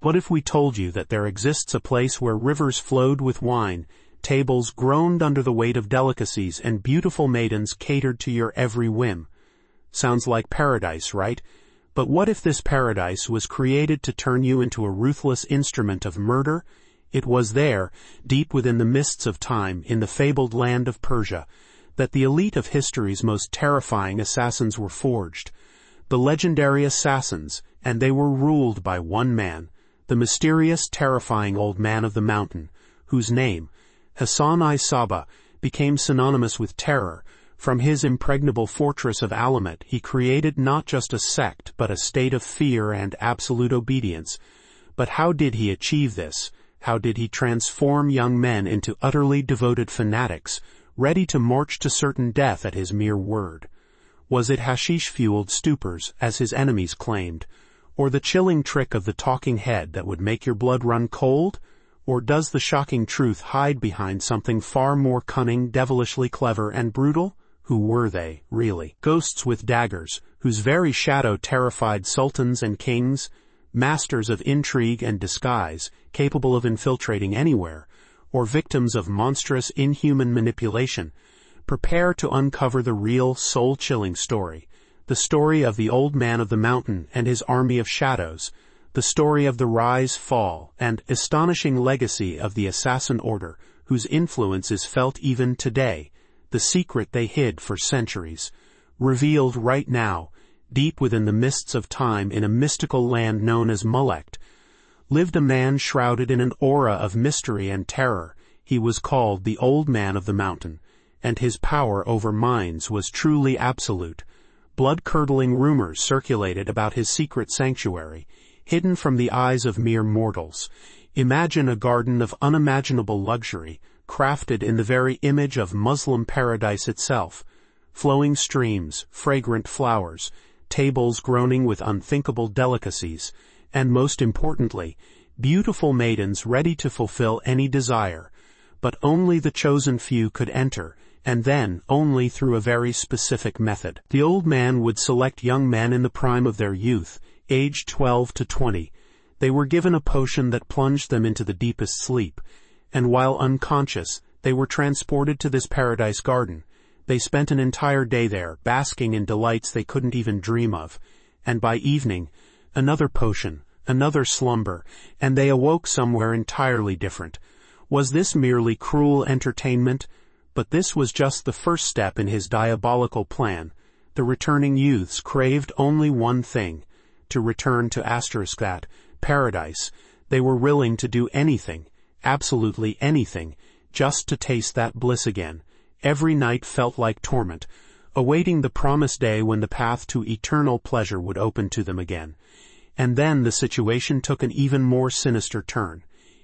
What if we told you that there exists a place where rivers flowed with wine, tables groaned under the weight of delicacies, and beautiful maidens catered to your every whim? Sounds like paradise, right? But what if this paradise was created to turn you into a ruthless instrument of murder? It was there, deep within the mists of time, in the fabled land of Persia, that the elite of history's most terrifying assassins were forged. The legendary assassins, and they were ruled by one man, the mysterious, terrifying old man of the mountain, whose name, Hassan-i Sabbah, became synonymous with terror. From his impregnable fortress of Alamut, he created not just a sect, but a state of fear and absolute obedience. But how did he achieve this? How did he transform young men into utterly devoted fanatics, ready to march to certain death at his mere word? Was it hashish-fueled stupors, as his enemies claimed, or the chilling trick of the talking head that would make your blood run cold? Or does the shocking truth hide behind something far more cunning, devilishly clever, and brutal? Who were they, really? Ghosts with daggers, whose very shadow terrified sultans and kings, masters of intrigue and disguise, capable of infiltrating anywhere, or victims of monstrous, inhuman manipulation? Prepare to uncover the real, soul-chilling story, the story of the old man of the mountain and his army of shadows, the story of the rise, fall, and astonishing legacy of the assassin order, whose influence is felt even today, the secret they hid for centuries. Revealed right now, deep within the mists of time in a mystical land known as Mulekt, lived a man shrouded in an aura of mystery and terror. He was called the Old Man of the Mountain, and his power over minds was truly absolute. Blood-curdling rumors circulated about his secret sanctuary, hidden from the eyes of mere mortals. Imagine a garden of unimaginable luxury, crafted in the very image of Muslim paradise itself. Flowing streams, fragrant flowers, tables groaning with unthinkable delicacies, and most importantly, beautiful maidens ready to fulfill any desire. But only the chosen few could enter, and then only through a very specific method. The old man would select young men in the prime of their youth, aged 12 to 20. They were given a potion that plunged them into the deepest sleep, and while unconscious, they were transported to this paradise garden. They spent an entire day there, basking in delights they couldn't even dream of. And by evening, another potion, another slumber, and they awoke somewhere entirely different. Was this merely cruel entertainment? But this was just the first step in his diabolical plan. The returning youths craved only one thing, to return to that paradise. They were willing to do anything, absolutely anything, just to taste that bliss again. Every night felt like torment, awaiting the promised day when the path to eternal pleasure would open to them again. And then the situation took an even more sinister turn.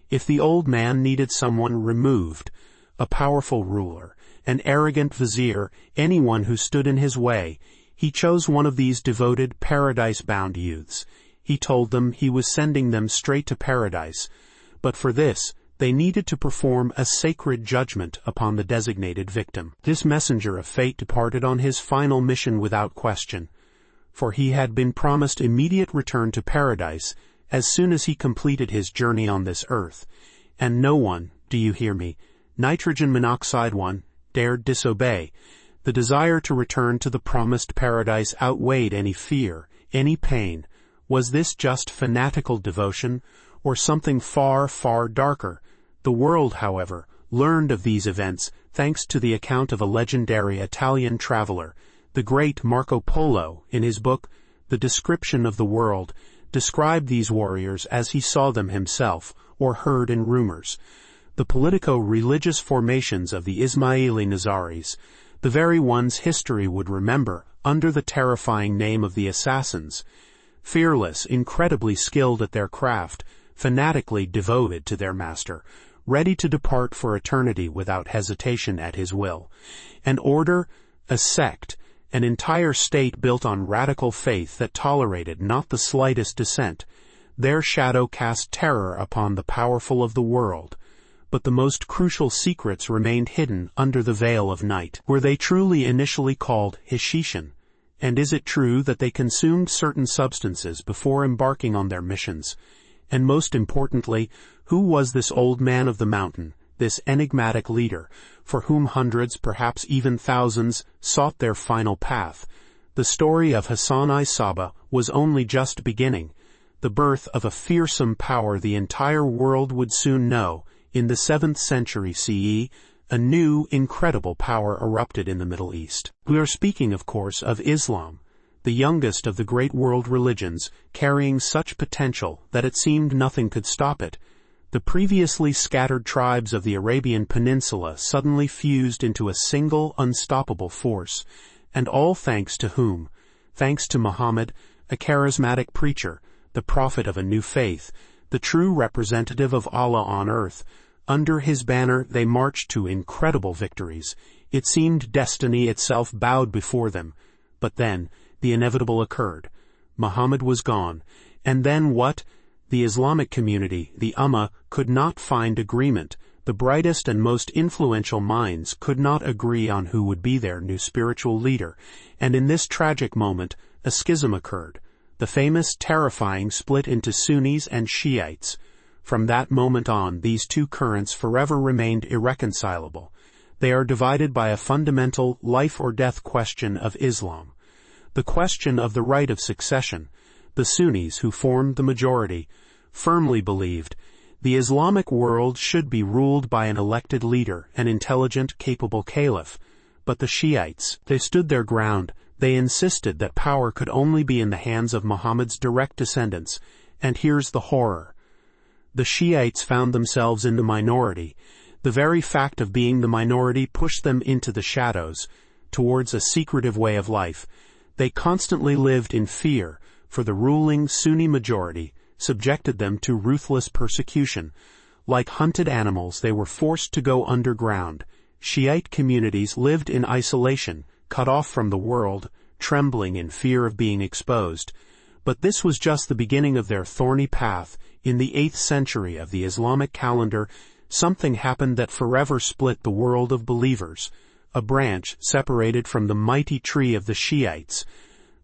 If the old man needed someone removed, a powerful ruler, an arrogant vizier, anyone who stood in his way, he chose one of these devoted, paradise-bound youths. He told them he was sending them straight to paradise, but for this, they needed to perform a sacred judgment upon the designated victim. This messenger of fate departed on his final mission without question, for he had been promised immediate return to paradise as soon as he completed his journey on this earth. And no one, do you hear me, nitrogen monoxide one, dared disobey. The desire to return to the promised paradise outweighed any fear, any pain. Was this just fanatical devotion, or something far, far darker? The world, however, learned of these events thanks to the account of a legendary Italian traveler. The great Marco Polo, in his book, The Description of the World, described these warriors as he saw them himself, or heard in rumors. The politico-religious formations of the Ismaili Nazaris, the very ones history would remember under the terrifying name of the Assassins. Fearless, incredibly skilled at their craft, fanatically devoted to their master, ready to depart for eternity without hesitation at his will. An order, a sect, an entire state built on radical faith that tolerated not the slightest dissent. Their shadow cast terror upon the powerful of the world. But the most crucial secrets remained hidden under the veil of night. Were they truly initially called hashishin? And is it true that they consumed certain substances before embarking on their missions? And most importantly, who was this old man of the mountain, this enigmatic leader, for whom hundreds, perhaps even thousands, sought their final path? The story of Hassan-i Sabbah was only just beginning, the birth of a fearsome power the entire world would soon know. In the 7th century CE, a new, incredible power erupted in the Middle East. We are speaking, of course, of Islam, the youngest of the great world religions, carrying such potential that it seemed nothing could stop it. The previously scattered tribes of the Arabian Peninsula suddenly fused into a single, unstoppable force, and all thanks to whom? Thanks to Muhammad, a charismatic preacher, the prophet of a new faith, the true representative of Allah on earth. Under his banner they marched to incredible victories. It seemed destiny itself bowed before them. But then, the inevitable occurred. Muhammad was gone. And then what? The Islamic community, the Ummah, could not find agreement. The brightest and most influential minds could not agree on who would be their new spiritual leader. And in this tragic moment, a schism occurred. The famous, terrifying split into Sunnis and Shiites. From that moment on, these two currents forever remained irreconcilable. They are divided by a fundamental life-or-death question of Islam. The question of the right of succession. The Sunnis, who formed the majority, firmly believed the Islamic world should be ruled by an elected leader, an intelligent, capable caliph. But the Shiites, they stood their ground. They insisted that power could only be in the hands of Muhammad's direct descendants. And here's the horror. The Shiites found themselves in the minority. The very fact of being the minority pushed them into the shadows, towards a secretive way of life. They constantly lived in fear, for the ruling Sunni majority subjected them to ruthless persecution. Like hunted animals, they were forced to go underground. Shiite communities lived in isolation, cut off from the world, trembling in fear of being exposed. But this was just the beginning of their thorny path. In the 8th century of the Islamic calendar, something happened that forever split the world of believers. A branch separated from the mighty tree of the Shiites.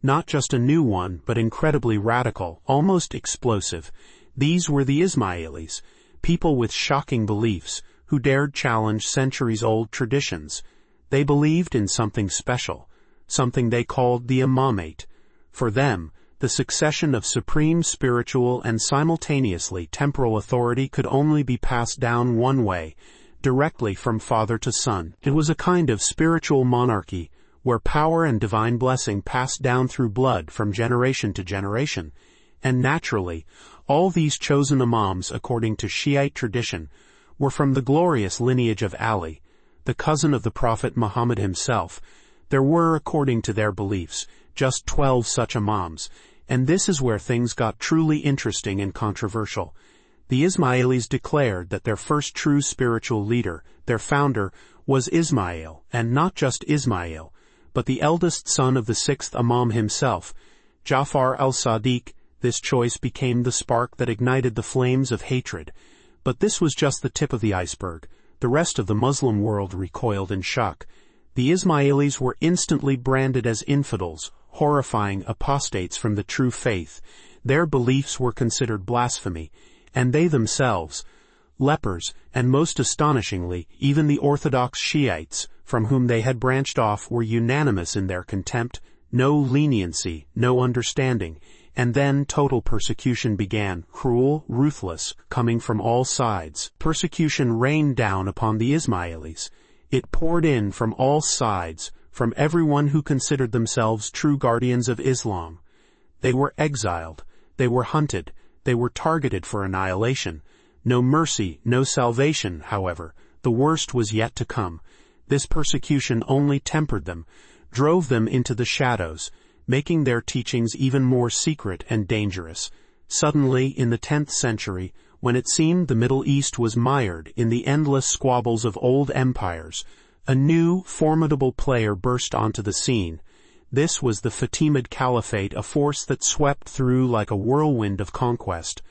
Not just a new one, but incredibly radical, almost explosive. These were the Ismailis, people with shocking beliefs, who dared challenge centuries-old traditions. They believed in something special, something they called the imamate. For them, the succession of supreme spiritual and simultaneously temporal authority could only be passed down one way, directly from father to son. It was a kind of spiritual monarchy, where power and divine blessing passed down through blood from generation to generation. And naturally, all these chosen imams, according to Shiite tradition, were from the glorious lineage of Ali, the cousin of the Prophet Muhammad himself. There were, according to their beliefs, just 12 such imams, and this is where things got truly interesting and controversial. The Ismailis declared that their first true spiritual leader, their founder, was Ismail, and not just Ismail, but the eldest son of the 6th Imam himself, Ja'far al-Sadiq. This choice became the spark that ignited the flames of hatred. But this was just the tip of the iceberg. The rest of the Muslim world recoiled in shock. The Ismailis were instantly branded as infidels, horrifying apostates from the true faith. Their beliefs were considered blasphemy, and they themselves, lepers, and most astonishingly, even the Orthodox Shiites, from whom they had branched off, were unanimous in their contempt. No leniency, no understanding. And then total persecution began, cruel, ruthless, coming from all sides. Persecution rained down upon the Ismailis. It poured in from all sides, from everyone who considered themselves true guardians of Islam. They were exiled, they were hunted, they were targeted for annihilation. No mercy, no salvation, however. The worst was yet to come. This persecution only tempered them, drove them into the shadows, making their teachings even more secret and dangerous. Suddenly, in the 10th century, when it seemed the Middle East was mired in the endless squabbles of old empires, a new, formidable player burst onto the scene. This was the Fatimid Caliphate, a force that swept through like a whirlwind of conquest.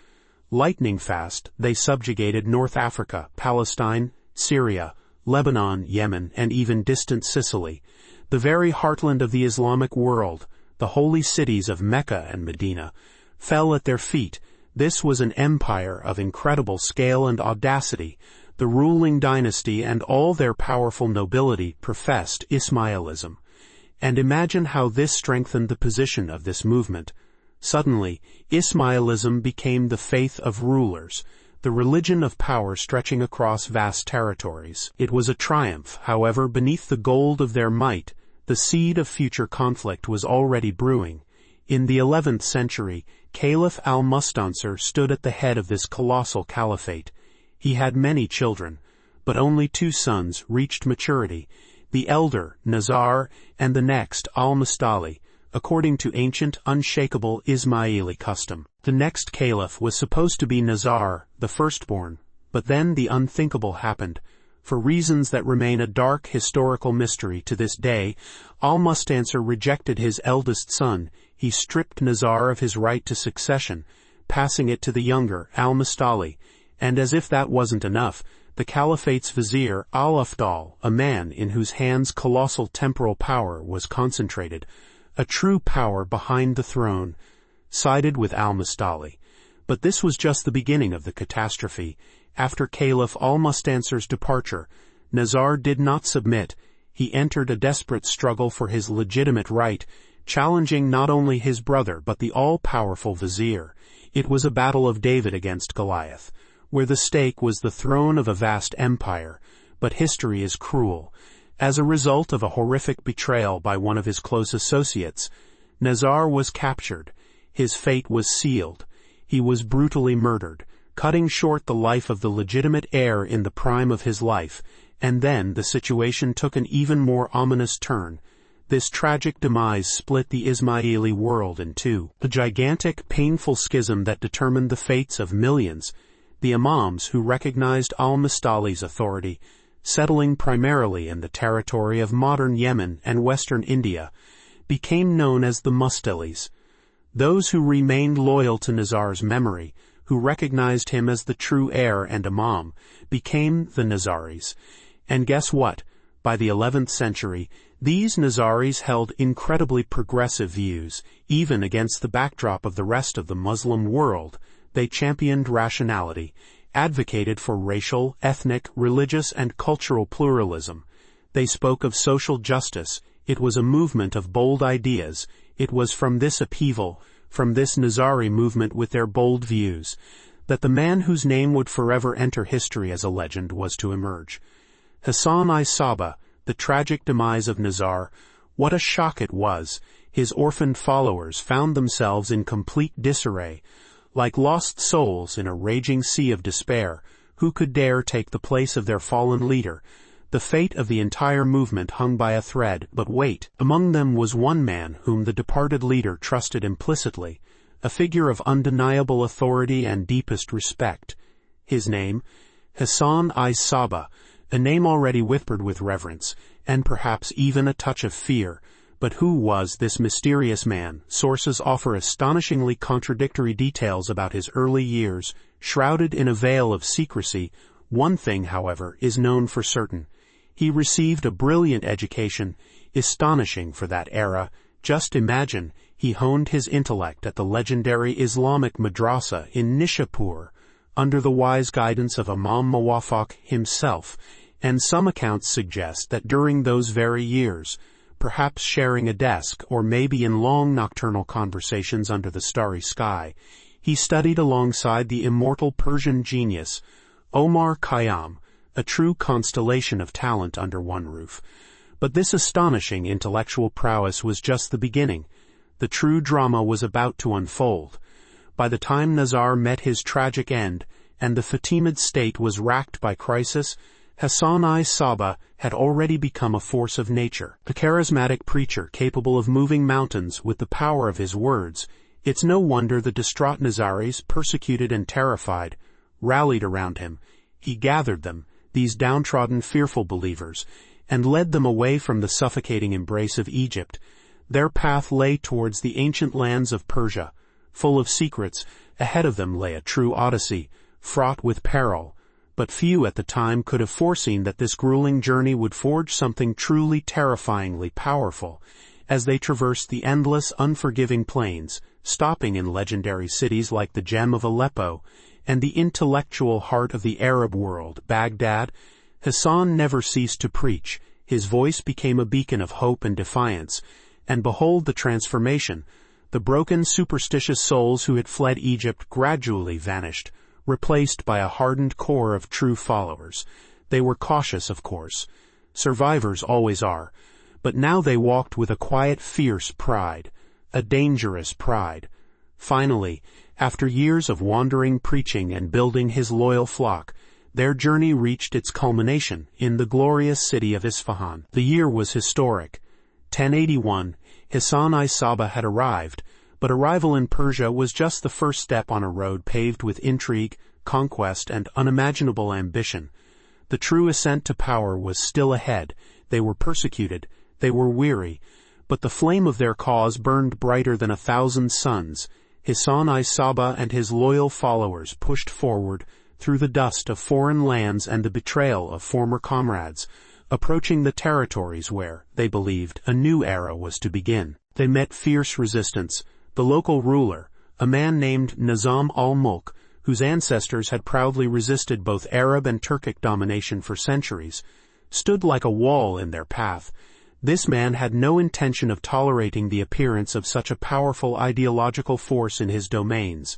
Lightning fast, they subjugated North Africa, Palestine, Syria, Lebanon, Yemen, and even distant Sicily, the very heartland of the Islamic world. The holy cities of Mecca and Medina fell at their feet. This was an empire of incredible scale and audacity. The ruling dynasty and all their powerful nobility professed Ismailism. And imagine how this strengthened the position of this movement. Suddenly, Ismailism became the faith of rulers, the religion of power stretching across vast territories. It was a triumph, however, beneath the gold of their might, the seed of future conflict was already brewing. In the 11th century, Caliph al-Mustansir stood at the head of this colossal caliphate. He had many children, but only 2 sons reached maturity, the elder, Nizar, and the next, al-Mustali, according to ancient, unshakable Ismaili custom. The next caliph was supposed to be Nizar, the firstborn, but then the unthinkable happened. For reasons that remain a dark historical mystery to this day, al-Mustansir rejected his eldest son. He stripped Nizar of his right to succession, passing it to the younger, al-Mustali, and as if that wasn't enough, the caliphate's vizier, al-Afdal, a man in whose hands colossal temporal power was concentrated, a true power behind the throne, sided with al-Mustali. But this was just the beginning of the catastrophe. After Caliph al-Mustansir's departure, Nizar did not submit. He entered a desperate struggle for his legitimate right, challenging not only his brother but the all-powerful vizier. It was a battle of David against Goliath, where the stake was the throne of a vast empire. But history is cruel. As a result of a horrific betrayal by one of his close associates, Nizar was captured. His fate was sealed. He was brutally murdered, cutting short the life of the legitimate heir in the prime of his life. And then the situation took an even more ominous turn. This tragic demise split the Ismaili world in two. The gigantic, painful schism that determined the fates of millions. The imams who recognized al-Mustali's authority, settling primarily in the territory of modern Yemen and western India, became known as the Mustalis. Those who remained loyal to Nizar's memory, who recognized him as the true heir and imam, became the Nizaris. And guess what? By the 11th century, these Nizaris held incredibly progressive views, even against the backdrop of the rest of the Muslim world. They championed rationality, advocated for racial, ethnic, religious, and cultural pluralism. They spoke of social justice. It was a movement of bold ideas. It was from this upheaval, from this Nizari movement with their bold views, that the man whose name would forever enter history as a legend was to emerge. Hassan-i Sabbah, the tragic demise of Nizar. What a shock it was! His orphaned followers found themselves in complete disarray. Like lost souls in a raging sea of despair, who could dare take the place of their fallen leader? The fate of the entire movement hung by a thread. But wait, among them was one man whom the departed leader trusted implicitly, a figure of undeniable authority and deepest respect. His name? Hassan-i Sabbah, a name already whispered with reverence, and perhaps even a touch of fear. But who was this mysterious man? Sources offer astonishingly contradictory details about his early years, shrouded in a veil of secrecy. One thing, however, is known for certain. He received a brilliant education, astonishing for that era. Just imagine, he honed his intellect at the legendary Islamic madrasa in Nishapur, under the wise guidance of Imam Muwaffaq himself, and some accounts suggest that during those very years, perhaps sharing a desk or maybe in long nocturnal conversations under the starry sky, he studied alongside the immortal Persian genius, Omar Khayyam, a true constellation of talent under one roof. But this astonishing intellectual prowess was just the beginning. The true drama was about to unfold. By the time Nizar met his tragic end, and the Fatimid state was racked by crisis, Hassan-i Sabbah had already become a force of nature, a charismatic preacher capable of moving mountains with the power of his words. It's no wonder the distraught Nizaris, persecuted and terrified, rallied around him. He gathered them, these downtrodden, fearful believers, and led them away from the suffocating embrace of Egypt. Their path lay towards the ancient lands of Persia, full of secrets. Ahead of them lay a true odyssey, fraught with peril. But few at the time could have foreseen that this grueling journey would forge something truly terrifyingly powerful. As they traversed the endless, unforgiving plains, stopping in legendary cities like the Gem of Aleppo and the intellectual heart of the Arab world, Baghdad. Hassan never ceased to preach. His voice became a beacon of hope and defiance, and behold the transformation. The broken, superstitious souls who had fled Egypt gradually vanished, replaced by a hardened core of true followers. They were cautious, of course. Survivors always are. But now they walked with a quiet, fierce pride, a dangerous pride. Finally, after years of wandering, preaching, and building his loyal flock, their journey reached its culmination in the glorious city of Isfahan. The year was historic. 1081, Hassan-i Sabbah had arrived, but arrival in Persia was just the first step on a road paved with intrigue, conquest, and unimaginable ambition. The true ascent to power was still ahead. They were persecuted, they were weary, but the flame of their cause burned brighter than 1,000 suns. Hassan-i Sabbah and his loyal followers pushed forward through the dust of foreign lands and the betrayal of former comrades, approaching the territories where, they believed, a new era was to begin. They met fierce resistance. The local ruler, a man named Nizam al-Mulk, whose ancestors had proudly resisted both Arab and Turkic domination for centuries, stood like a wall in their path. This man had no intention of tolerating the appearance of such a powerful ideological force in his domains.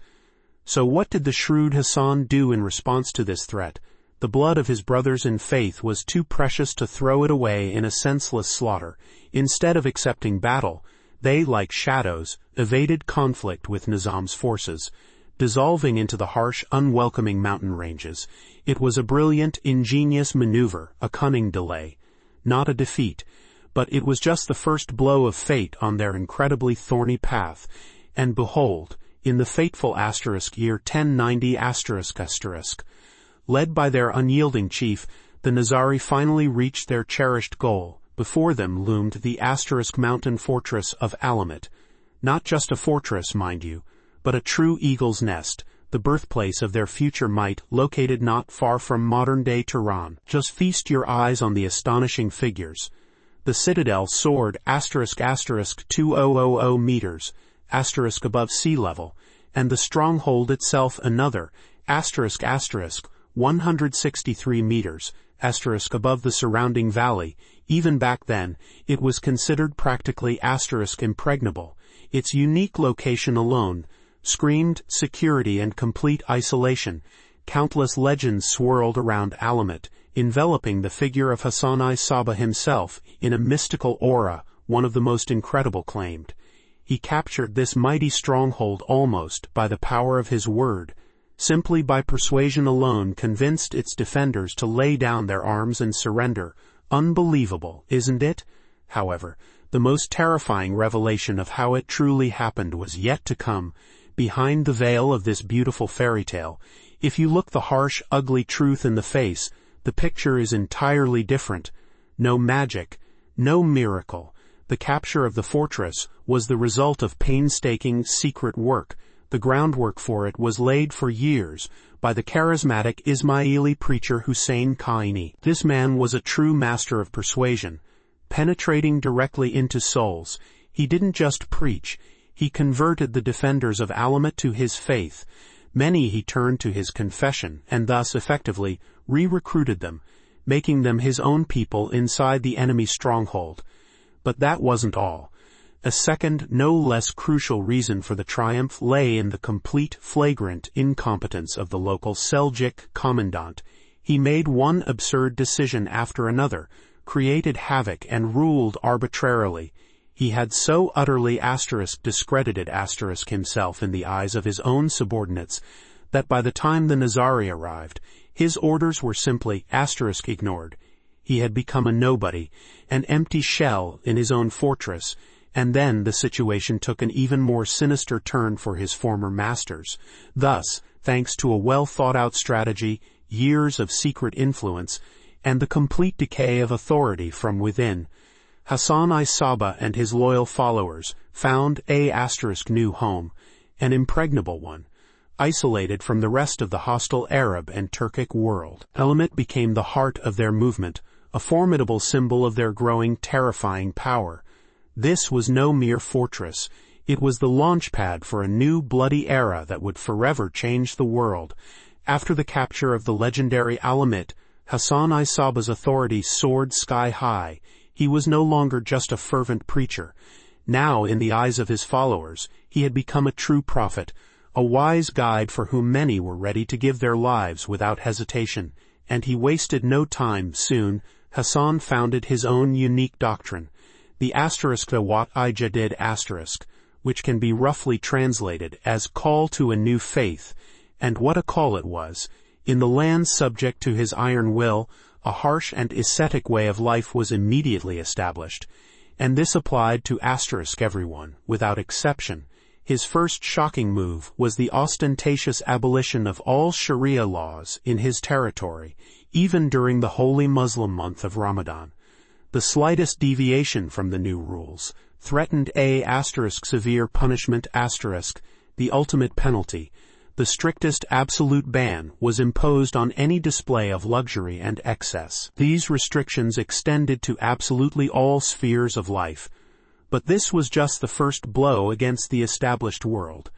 So what did the shrewd Hassan do in response to this threat? The blood of his brothers in faith was too precious to throw it away in a senseless slaughter. Instead of accepting battle, they, like shadows, evaded conflict with Nizam's forces, dissolving into the harsh, unwelcoming mountain ranges. It was a brilliant, ingenious maneuver, a cunning delay. Not a defeat, but it was just the first blow of fate on their incredibly thorny path. And behold, in the fateful year 1090 ***, led by their unyielding chief, the Nizari finally reached their cherished goal. Before them loomed the mountain fortress of Alamut. Not just a fortress, mind you, but a true eagle's nest, the birthplace of their future might, located not far from modern-day Tehran. Just feast your eyes on the astonishing figures. The citadel soared ***2000 meters, above sea level, and the stronghold itself another, ***163 meters, above the surrounding valley. Even back then, it was considered practically impregnable. Its unique location alone screamed security and complete isolation. Countless legends swirled around Alamut, enveloping the figure of Hassan-i Sabbah himself in a mystical aura. One of the most incredible claimed, he captured this mighty stronghold almost by the power of his word. Simply by persuasion alone convinced its defenders to lay down their arms and surrender. Unbelievable, isn't it? However, the most terrifying revelation of how it truly happened was yet to come. Behind the veil of this beautiful fairy tale, if you look the harsh, ugly truth in the face, the picture is entirely different. No magic, no miracle. The capture of the fortress was the result of painstaking, secret work. The groundwork for it was laid for years by the charismatic Ismaili preacher Hussein Qaini. This man was a true master of persuasion, penetrating directly into souls. He didn't just preach, he converted the defenders of Alamut to his faith. Many he turned to his confession, and thus effectively re-recruited them, making them his own people inside the enemy's stronghold. But that wasn't all. A second, no less crucial reason for the triumph lay in the complete, flagrant incompetence of the local Seljuk commandant. He made one absurd decision after another, created havoc, and ruled arbitrarily. He had so utterly discredited himself in the eyes of his own subordinates that by the time the Nizari arrived, his orders were simply ignored. He had become a nobody, an empty shell in his own fortress. And then the situation took an even more sinister turn for his former masters. Thus, thanks to a well-thought-out strategy, years of secret influence, and the complete decay of authority from within, Hassan-i Sabbah and his loyal followers found a new home, an impregnable one, isolated from the rest of the hostile Arab and Turkic world. Alamut became the heart of their movement, a formidable symbol of their growing, terrifying power. This was no mere fortress. It was the launchpad for a new bloody era that would forever change the world. After the capture of the legendary Alamut, Hassan-i Sabbah's authority soared sky high. He was no longer just a fervent preacher. Now, in the eyes of his followers, he had become a true prophet, a wise guide for whom many were ready to give their lives without hesitation. And he wasted no time. Soon, Hassan founded his own unique doctrine, the ***, which can be roughly translated as call to a new faith. And what a call it was! In the lands subject to his iron will, a harsh and ascetic way of life was immediately established. And this applied to everyone, without exception. His first shocking move was the ostentatious abolition of all Sharia laws in his territory, even during the holy Muslim month of Ramadan. The slightest deviation from the new rules threatened severe punishment the ultimate penalty. The strictest absolute ban was imposed on any display of luxury and excess. These restrictions extended to absolutely all spheres of life. But this was just the first blow against the established world.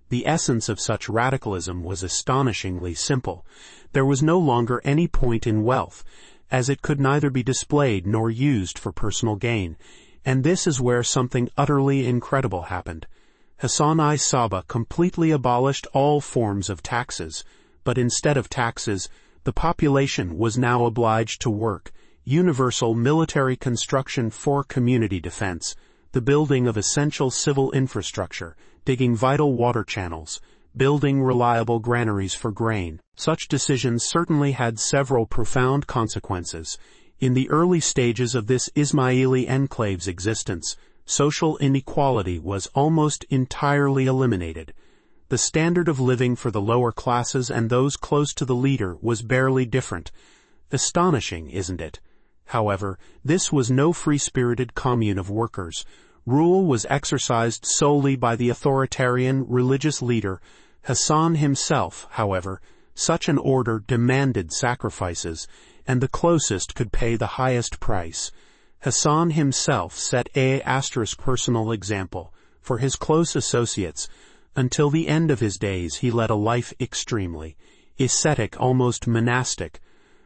The essence of such radicalism was astonishingly simple. There was no longer any point in wealth, as it could neither be displayed nor used for personal gain. And this is where something utterly incredible happened. Hassan-i Sabbah completely abolished all forms of taxes, but instead of taxes, the population was now obliged to work, universal military construction for community defense, the building of essential civil infrastructure, digging vital water channels, building reliable granaries for grain. Such decisions certainly had several profound consequences. In the early stages of this Ismaili enclave's existence, social inequality was almost entirely eliminated. The standard of living for the lower classes and those close to the leader was barely different. Astonishing, isn't it? However, this was no free-spirited commune of workers. Rule was exercised solely by the authoritarian religious leader, Hassan himself. However, such an order demanded sacrifices, and the closest could pay the highest price. Hassan himself set a personal example for his close associates. Until the end of his days he led a life extremely ascetic, almost monastic.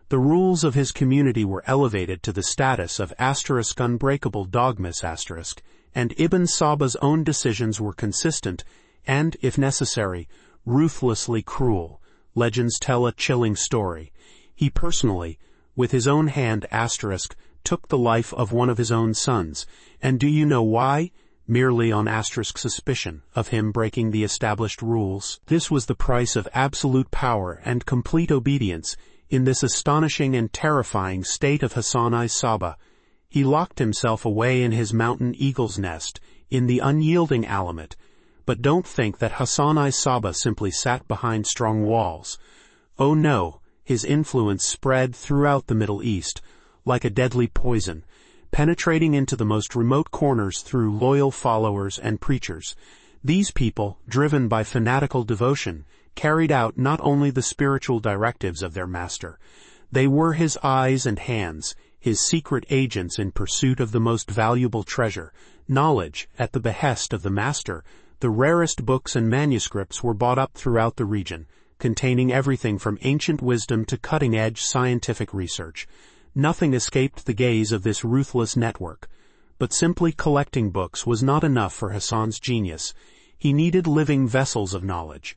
The rules of his community were elevated to the status of unbreakable dogmas and Ibn Sabbah's own decisions were consistent and, if necessary, ruthlessly cruel. Legends tell a chilling story. He personally, with his own hand took the life of one of his own sons. And do you know why? Merely on suspicion of him breaking the established rules. This was the price of absolute power and complete obedience. In this astonishing and terrifying state of Hassan-i Sabbah, he locked himself away in his mountain eagle's nest, in the unyielding Alamut. But don't think that Hassan-i Sabbah simply sat behind strong walls. Oh no, his influence spread throughout the Middle East, like a deadly poison, penetrating into the most remote corners through loyal followers and preachers. These people, driven by fanatical devotion, carried out not only the spiritual directives of their master. They were his eyes and hands, his secret agents in pursuit of the most valuable treasure, knowledge. At the behest of the master, the rarest books and manuscripts were bought up throughout the region, containing everything from ancient wisdom to cutting-edge scientific research. Nothing escaped the gaze of this ruthless network. But simply collecting books was not enough for Hassan's genius. He needed living vessels of knowledge.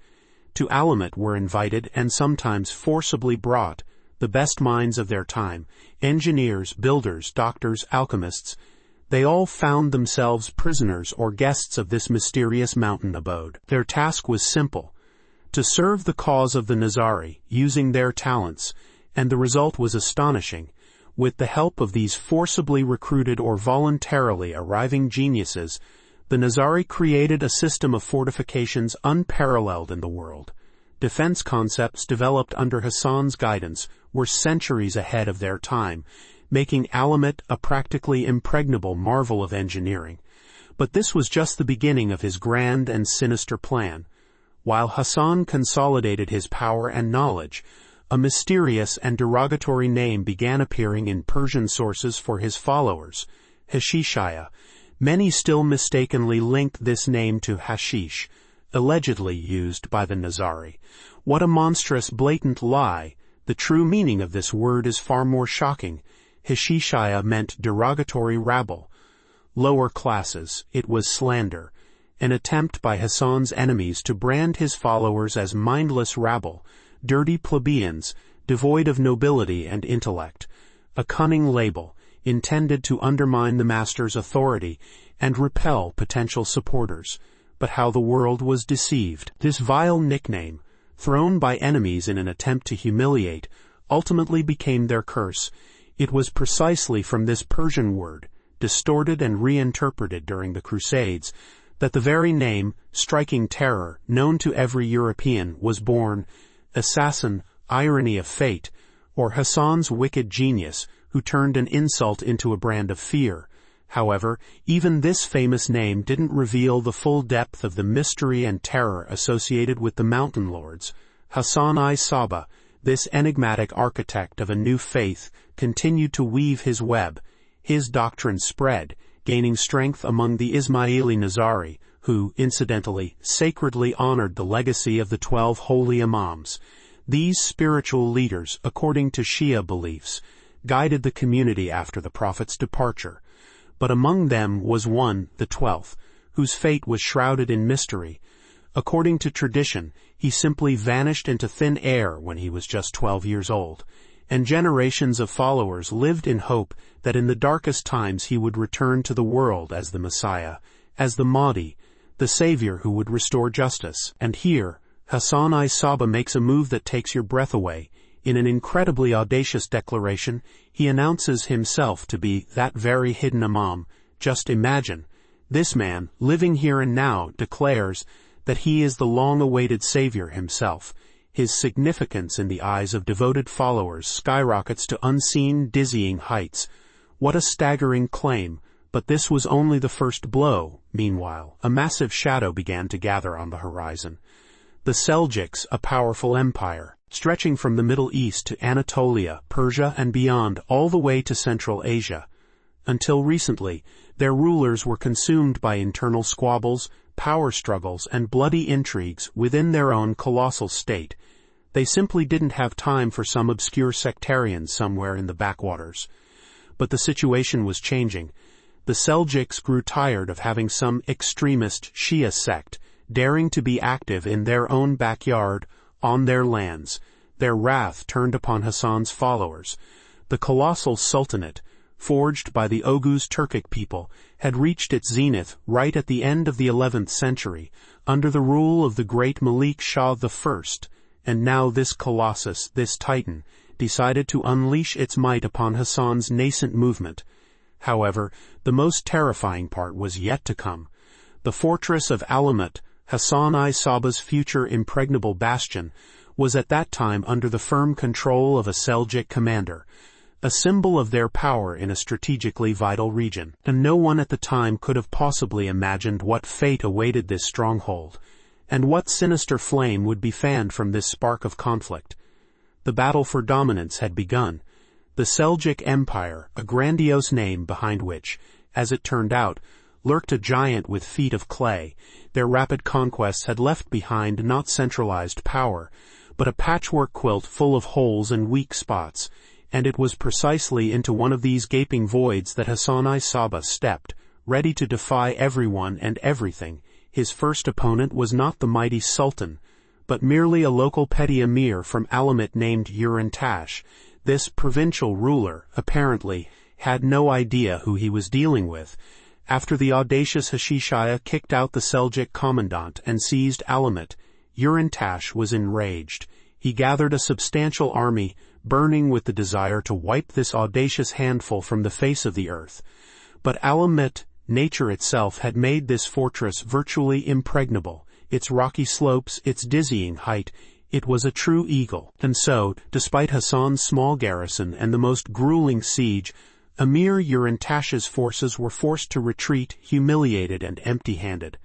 To Alamut were invited and sometimes forcibly brought the best minds of their time, engineers, builders, doctors, alchemists. They all found themselves prisoners or guests of this mysterious mountain abode. Their task was simple: to serve the cause of the Nazari, using their talents, and the result was astonishing. With the help of these forcibly recruited or voluntarily arriving geniuses, the Nazari created a system of fortifications unparalleled in the world. Defense concepts developed under Hassan's guidance were centuries ahead of their time, making Alamut a practically impregnable marvel of engineering. But this was just the beginning of his grand and sinister plan. While Hassan consolidated his power and knowledge, a mysterious and derogatory name began appearing in Persian sources for his followers, hashish-induced. Many still mistakenly link this name to hashish, allegedly used by the Nizari. What a monstrous, blatant lie! The true meaning of this word is far more shocking. Hashish-i meant derogatory rabble. Lower classes. It was slander. An attempt by Hassan's enemies to brand his followers as mindless rabble, dirty plebeians, devoid of nobility and intellect. A cunning label, intended to undermine the master's authority and repel potential supporters. But how the world was deceived. This vile nickname, thrown by enemies in an attempt to humiliate, ultimately became their curse. It was precisely from this Persian word, distorted and reinterpreted during the Crusades, that the very name, striking terror, known to every European, was born. Assassin, irony of fate, or Hassan's wicked genius, who turned an insult into a brand of fear. However, even this famous name didn't reveal the full depth of the mystery and terror associated with the mountain lords. Hassan-i Sabbah, this enigmatic architect of a new faith, continued to weave his web. His doctrine spread, gaining strength among the Ismaili Nizari, who, incidentally, sacredly honored the legacy of the 12 holy imams. These spiritual leaders, according to Shia beliefs, guided the community after the Prophet's departure. But among them was one, the 12th, whose fate was shrouded in mystery. According to tradition, he simply vanished into thin air when he was just 12 years old, and generations of followers lived in hope that in the darkest times he would return to the world as the Messiah, as the Mahdi, the Savior who would restore justice. And here, Hassan-i Sabbah makes a move that takes your breath away. In an incredibly audacious declaration, he announces himself to be that very hidden imam. Just imagine, this man, living here and now, declares that he is the long-awaited Savior himself. His significance in the eyes of devoted followers skyrockets to unseen, dizzying heights. What a staggering claim! But this was only the first blow. Meanwhile, a massive shadow began to gather on the horizon. The Seljuks, a powerful empire, stretching from the Middle East to Anatolia, Persia, and beyond, all the way to Central Asia. Until recently, their rulers were consumed by internal squabbles, power struggles, and bloody intrigues within their own colossal state. They simply didn't have time for some obscure sectarians somewhere in the backwaters. But the situation was changing. The Seljuks grew tired of having some extremist Shia sect daring to be active in their own backyard, on their lands. Their wrath turned upon Hassan's followers. The colossal sultanate, forged by the Oghuz Turkic people, had reached its zenith right at the end of the 11th century, under the rule of the great Malik Shah I, and now this colossus, this titan, decided to unleash its might upon Hassan's nascent movement. However, the most terrifying part was yet to come. The fortress of Alamut, Hassan-i Sabbah's future impregnable bastion, was at that time under the firm control of a Seljuk commander, a symbol of their power in a strategically vital region. And no one at the time could have possibly imagined what fate awaited this stronghold, and what sinister flame would be fanned from this spark of conflict. The battle for dominance had begun. The Seljuk Empire, a grandiose name behind which, as it turned out, lurked a giant with feet of clay. Their rapid conquests had left behind not centralized power, but a patchwork quilt full of holes and weak spots, and it was precisely into one of these gaping voids that Hassan-i Sabbah stepped, ready to defy everyone and everything. His first opponent was not the mighty Sultan, but merely a local petty emir from Alamut named Urintash. This provincial ruler, apparently, had no idea who he was dealing with. After the audacious Hashish-i kicked out the Seljuk commandant and seized Alamut, Urintash was enraged. He gathered a substantial army, burning with the desire to wipe this audacious handful from the face of the earth. But Alamut, nature itself, had made this fortress virtually impregnable. Its rocky slopes, its dizzying height, it was a true eagle. And so, despite Hassan's small garrison and the most grueling siege, Emir Urintash's forces were forced to retreat, humiliated and empty-handed.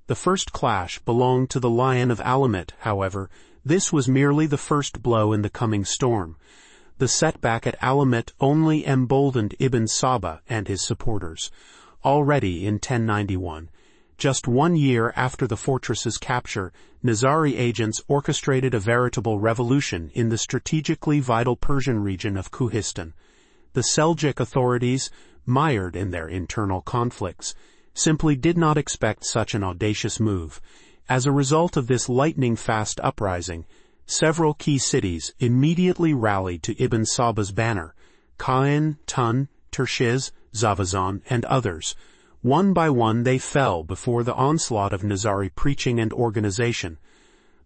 The first clash belonged to the Lion of Alamut, however. This was merely the first blow in the coming storm. The setback at Alamut only emboldened Ibn Sabbah and his supporters. already in 1091. Just 1 year after the fortress's capture, Nizari agents orchestrated a veritable revolution in the strategically vital Persian region of Kuhistan. The Seljuk authorities, mired in their internal conflicts, simply did not expect such an audacious move. As a result of this lightning-fast uprising, several key cities immediately rallied to Ibn Sabbah's banner: Qain, Tun, Tershiz, Zavazan, and others. One by one they fell before the onslaught of Nizari preaching and organization.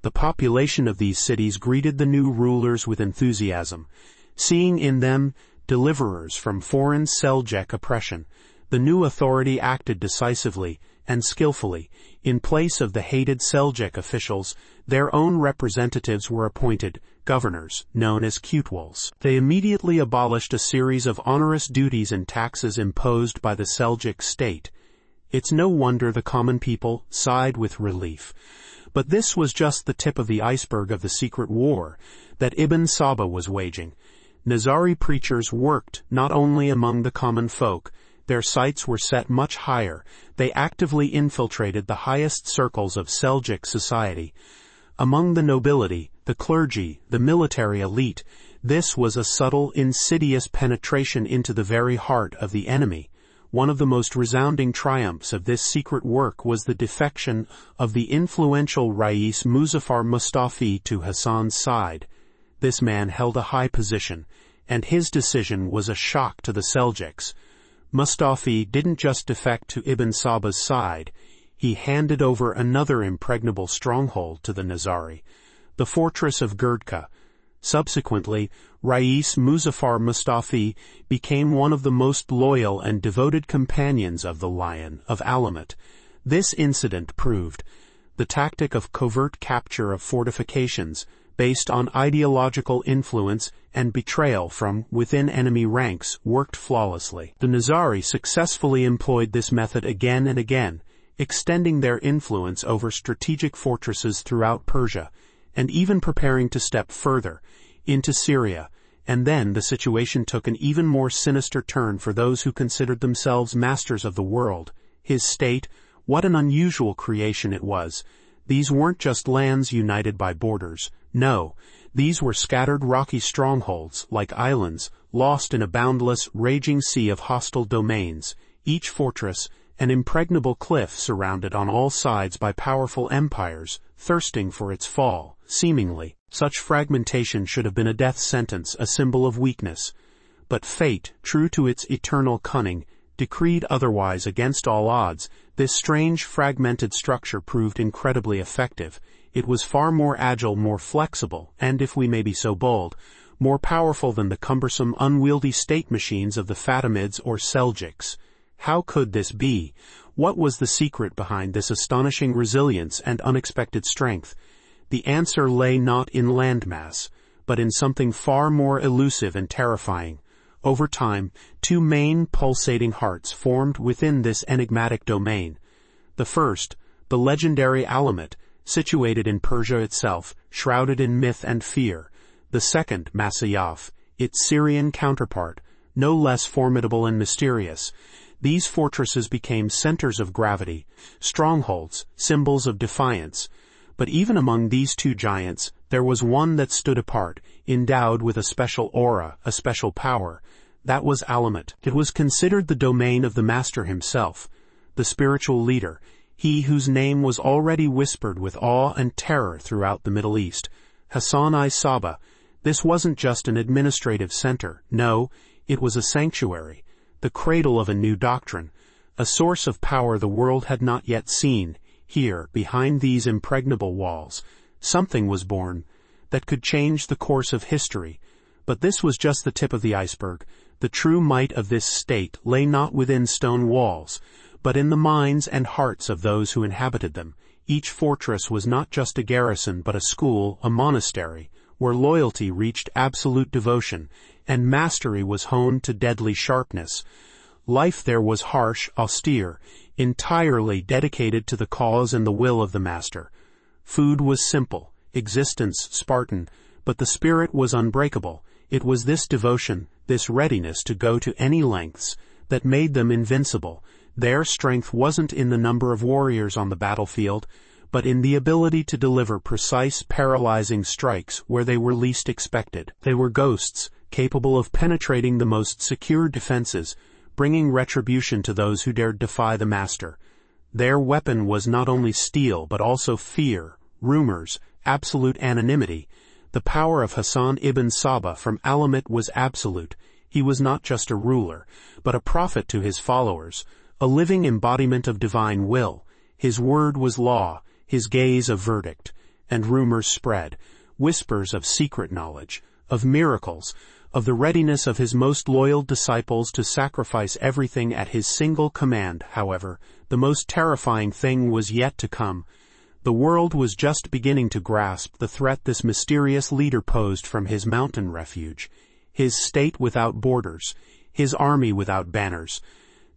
The population of these cities greeted the new rulers with enthusiasm, seeing in them deliverers from foreign Seljuk oppression. The new authority acted decisively and skillfully. In place of the hated Seljuk officials, their own representatives were appointed, governors, known as Kutwals. They immediately abolished a series of onerous duties and taxes imposed by the Seljuk state. It's no wonder the common people sighed with relief. But this was just the tip of the iceberg of the secret war that Ibn Sabbah was waging. Nizari preachers worked not only among the common folk. Their sights were set much higher. They actively infiltrated the highest circles of Seljuk society. Among the nobility, the clergy, the military elite, this was a subtle, insidious penetration into the very heart of the enemy. One of the most resounding triumphs of this secret work was the defection of the influential Rais Muzaffar Mustafi to Hassan's side. This man held a high position, and his decision was a shock to the Seljuks. Mustafi didn't just defect to Ibn Sabbah's side, he handed over another impregnable stronghold to the Nizari, the fortress of Girdka. Subsequently, Rais Muzaffar Mustafi became one of the most loyal and devoted companions of the Lion of Alamut. This incident proved the tactic of covert capture of fortifications, based on ideological influence and betrayal from within enemy ranks, worked flawlessly. The Nizari successfully employed this method again and again, extending their influence over strategic fortresses throughout Persia, and even preparing to step further, into Syria. And then the situation took an even more sinister turn for those who considered themselves masters of the world. His state, what an unusual creation it was. These weren't just lands united by borders. No, these were scattered rocky strongholds, like islands, lost in a boundless, raging sea of hostile domains, each fortress an impregnable cliff surrounded on all sides by powerful empires, thirsting for its fall. Seemingly, such fragmentation should have been a death sentence, a symbol of weakness. But fate, true to its eternal cunning, decreed otherwise. Against all odds, this strange fragmented structure proved incredibly effective. It was far more agile, more flexible, and, if we may be so bold, more powerful than the cumbersome, unwieldy state machines of the Fatimids or Seljuks. How could this be? What was the secret behind this astonishing resilience and unexpected strength? The answer lay not in landmass, but in something far more elusive and terrifying. Over time, two main pulsating hearts formed within this enigmatic domain. The first, the legendary Alamut, situated in Persia itself, shrouded in myth and fear. The second, Masyaf, its Syrian counterpart, no less formidable and mysterious. These fortresses became centers of gravity, strongholds, symbols of defiance. But even among these two giants, there was one that stood apart, endowed with a special aura, a special power. That was Alamut. It was considered the domain of the master himself, the spiritual leader, he whose name was already whispered with awe and terror throughout the Middle East. Hassan-i Sabbah. This wasn't just an administrative center. No, it was a sanctuary, the cradle of a new doctrine, a source of power the world had not yet seen. Here, behind these impregnable walls, something was born that could change the course of history. But this was just the tip of the iceberg. The true might of this state lay not within stone walls, but in the minds and hearts of those who inhabited them. Each fortress was not just a garrison, but a school, a monastery, where loyalty reached absolute devotion, and mastery was honed to deadly sharpness. Life there was harsh, austere, entirely dedicated to the cause and the will of the master. Food was simple, existence Spartan, but the spirit was unbreakable. It was this devotion, this readiness to go to any lengths, that made them invincible. Their strength wasn't in the number of warriors on the battlefield, but in the ability to deliver precise, paralyzing strikes where they were least expected. They were ghosts, capable of penetrating the most secure defenses, bringing retribution to those who dared defy the master. Their weapon was not only steel but also fear, rumors, absolute anonymity. The power of Hassan ibn Sabbah from Alamut was absolute. He was not just a ruler, but a prophet to his followers, a living embodiment of divine will. His word was law, his gaze a verdict, and rumors spread, whispers of secret knowledge, of miracles, of the readiness of his most loyal disciples to sacrifice everything at his single command. However, the most terrifying thing was yet to come. The world was just beginning to grasp the threat this mysterious leader posed from his mountain refuge, his state without borders, his army without banners.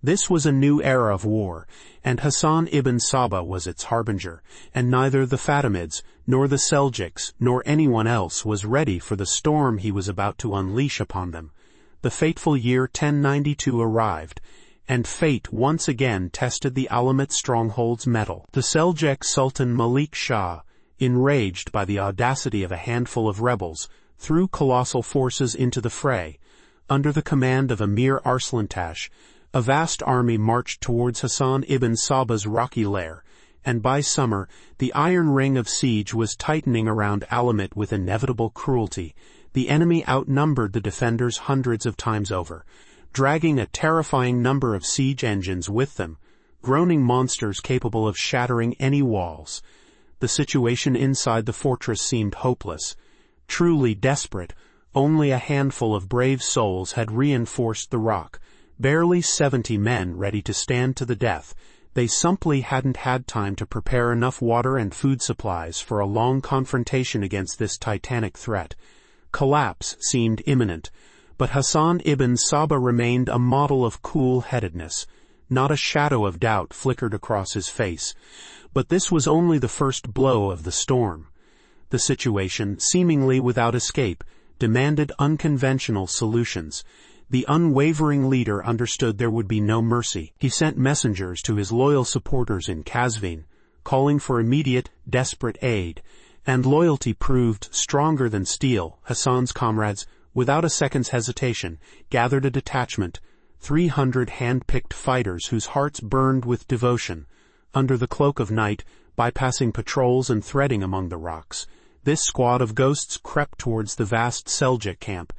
This was a new era of war, and Hassan ibn Sabbah was its harbinger, and neither the Fatimids, nor the Seljuks, nor anyone else was ready for the storm he was about to unleash upon them. The fateful year 1092 arrived, and fate once again tested the Alamut stronghold's mettle. The Seljuk Sultan Malik Shah, enraged by the audacity of a handful of rebels, threw colossal forces into the fray. Under the command of Emir Arslantash, a vast army marched towards Hassan ibn Sabbah's rocky lair, and by summer, the iron ring of siege was tightening around Alamut with inevitable cruelty. The enemy outnumbered the defenders hundreds of times over, dragging a terrifying number of siege engines with them, groaning monsters capable of shattering any walls. The situation inside the fortress seemed hopeless. Truly desperate, only a handful of brave souls had reinforced the rock. Barely 70 men ready to stand to the death. They simply hadn't had time to prepare enough water and food supplies for a long confrontation against this titanic threat. Collapse seemed imminent, but Hassan ibn Sabbah remained a model of cool-headedness. Not a shadow of doubt flickered across his face. But this was only the first blow of the storm. The situation, seemingly without escape, demanded unconventional solutions. The unwavering leader understood there would be no mercy. He sent messengers to his loyal supporters in Qazvin, calling for immediate, desperate aid, and loyalty proved stronger than steel. Hassan's comrades, without a second's hesitation, gathered a detachment, 300 hand-picked fighters whose hearts burned with devotion. Under the cloak of night, bypassing patrols and threading among the rocks, this squad of ghosts crept towards the vast Seljuk camp.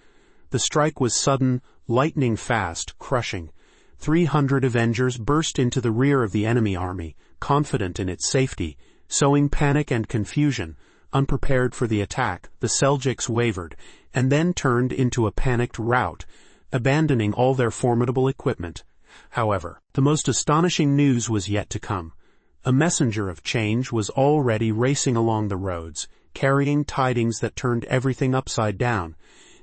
The strike was sudden, lightning-fast, crushing. 300 avengers burst into the rear of the enemy army, confident in its safety, sowing panic and confusion. Unprepared for the attack, the Seljuks wavered, and then turned into a panicked rout, abandoning all their formidable equipment. However, the most astonishing news was yet to come. A messenger of change was already racing along the roads, carrying tidings that turned everything upside down.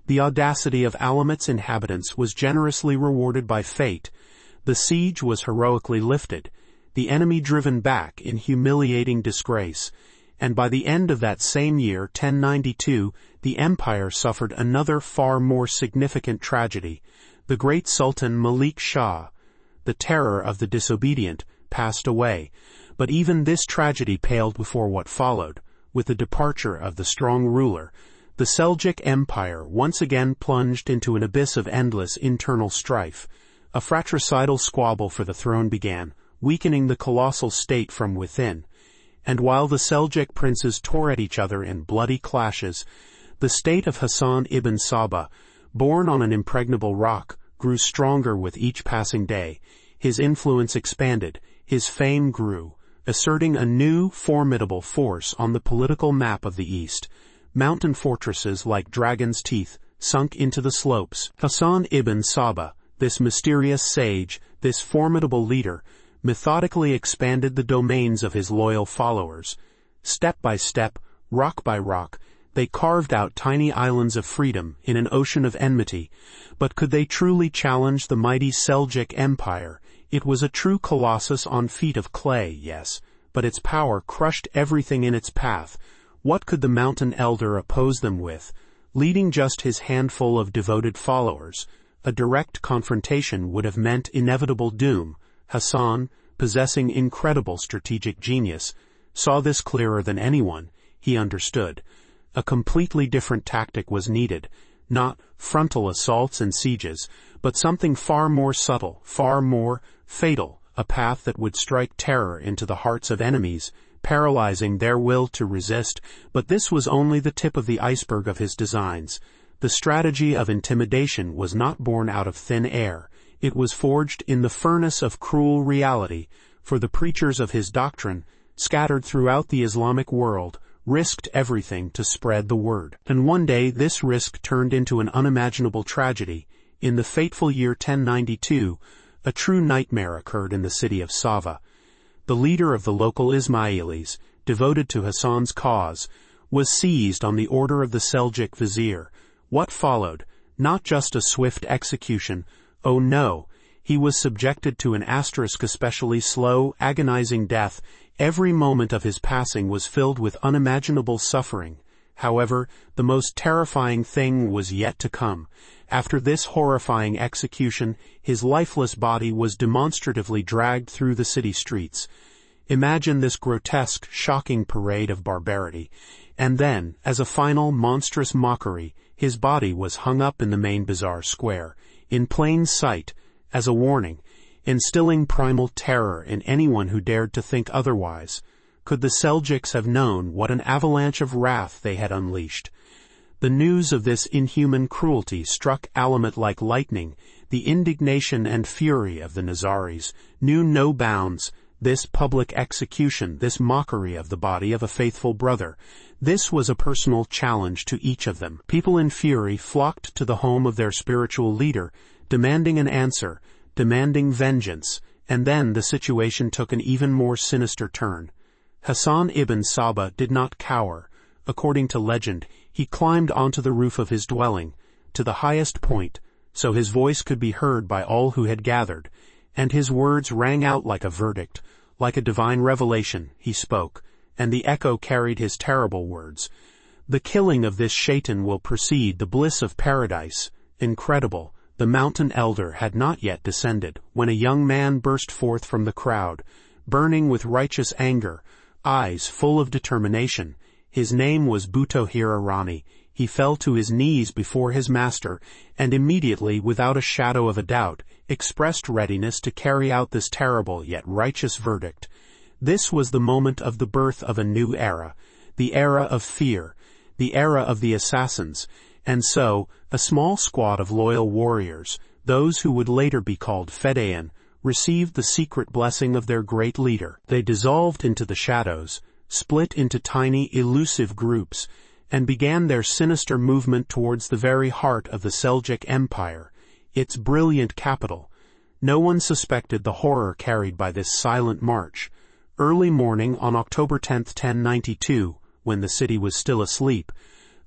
The audacity of Alamut's inhabitants was generously rewarded by fate. The siege was heroically lifted, the enemy driven back in humiliating disgrace, and by the end of that same year, 1092, the empire suffered another far more significant tragedy. The great Sultan Malik Shah, the terror of the disobedient, passed away, but even this tragedy paled before what followed. With the departure of the strong ruler, the Seljuk Empire once again plunged into an abyss of endless internal strife. A fratricidal squabble for the throne began, weakening the colossal state from within. And while the Seljuk princes tore at each other in bloody clashes, the state of Hassan ibn Sabbah, born on an impregnable rock, grew stronger with each passing day. His influence expanded, his fame grew, asserting a new, formidable force on the political map of the East. Mountain fortresses like dragon's teeth sunk into the slopes. Hassan ibn Sabbah, this mysterious sage, this formidable leader, methodically expanded the domains of his loyal followers. Step by step, rock by rock, they carved out tiny islands of freedom in an ocean of enmity. But could they truly challenge the mighty Seljuk Empire? It was a true colossus on feet of clay, yes, but its power crushed everything in its path. What could the mountain elder oppose them with? Leading just his handful of devoted followers, a direct confrontation would have meant inevitable doom. Hassan, possessing incredible strategic genius, saw this clearer than anyone. He understood. A completely different tactic was needed, not frontal assaults and sieges, but something far more subtle, far more fatal, a path that would strike terror into the hearts of enemies, paralyzing their will to resist. But this was only the tip of the iceberg of his designs. The strategy of intimidation was not born out of thin air. It was forged in the furnace of cruel reality, for the preachers of his doctrine, scattered throughout the Islamic world, risked everything to spread the word. And one day this risk turned into an unimaginable tragedy. In the fateful year 1092, a true nightmare occurred in the city of Sabbah. The leader of the local Ismailis, devoted to Hassan's cause, was seized on the order of the Seljuk vizier. What followed? Not just a swift execution. Oh no, he was subjected to an especially slow, agonizing death. Every moment of his passing was filled with unimaginable suffering. However, the most terrifying thing was yet to come. After this horrifying execution, his lifeless body was demonstratively dragged through the city streets. Imagine this grotesque, shocking parade of barbarity. And then, as a final monstrous mockery, his body was hung up in the main bazaar square, in plain sight, as a warning, instilling primal terror in anyone who dared to think otherwise. Could the Seljuks have known what an avalanche of wrath they had unleashed? The news of this inhuman cruelty struck Alamut like lightning. The indignation and fury of the Nazaris knew no bounds. This public execution, this mockery of the body of a faithful brother, this was a personal challenge to each of them. People in fury flocked to the home of their spiritual leader, demanding an answer, demanding vengeance, and then the situation took an even more sinister turn. Hassan-i Sabbah did not cower. According to legend, he climbed onto the roof of his dwelling, to the highest point, so his voice could be heard by all who had gathered, and his words rang out like a verdict, like a divine revelation. He spoke, and the echo carried his terrible words. The killing of this shaitan will precede the bliss of paradise. Incredible. The mountain elder had not yet descended, when a young man burst forth from the crowd, burning with righteous anger, eyes full of determination. His name was Butohir Arani. He fell to his knees before his master, and immediately, without a shadow of a doubt, expressed readiness to carry out this terrible yet righteous verdict. This was the moment of the birth of a new era, the era of fear, the era of the assassins, and so, a small squad of loyal warriors, those who would later be called Fedayeen, received the secret blessing of their great leader. They dissolved into the shadows, split into tiny, elusive groups, and began their sinister movement towards the very heart of the Seljuk Empire, its brilliant capital. No one suspected the horror carried by this silent march. Early morning on October 10, 1092, when the city was still asleep,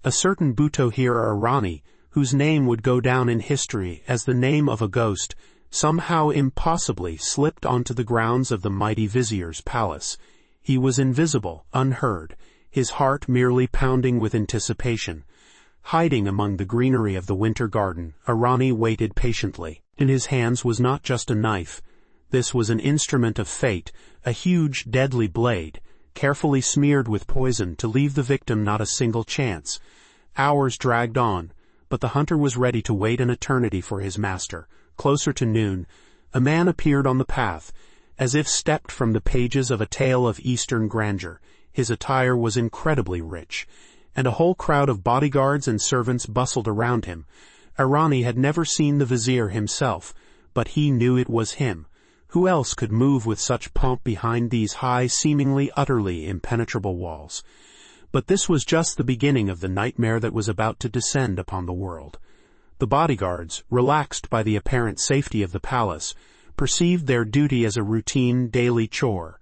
a certain Butohir Arani, whose name would go down in history as the name of a ghost, somehow impossibly slipped onto the grounds of the mighty vizier's palace. He was invisible, unheard, his heart merely pounding with anticipation. Hiding among the greenery of the winter garden, Arani waited patiently. In his hands was not just a knife. This was an instrument of fate, a huge, deadly blade, carefully smeared with poison to leave the victim not a single chance. Hours dragged on, but the hunter was ready to wait an eternity for his master. Closer to noon, a man appeared on the path, as if stepped from the pages of a tale of Eastern grandeur. His attire was incredibly rich, and a whole crowd of bodyguards and servants bustled around him. Arani had never seen the vizier himself, but he knew it was him. Who else could move with such pomp behind these high, seemingly utterly impenetrable walls? But this was just the beginning of the nightmare that was about to descend upon the world. The bodyguards, relaxed by the apparent safety of the palace, perceived their duty as a routine daily chore.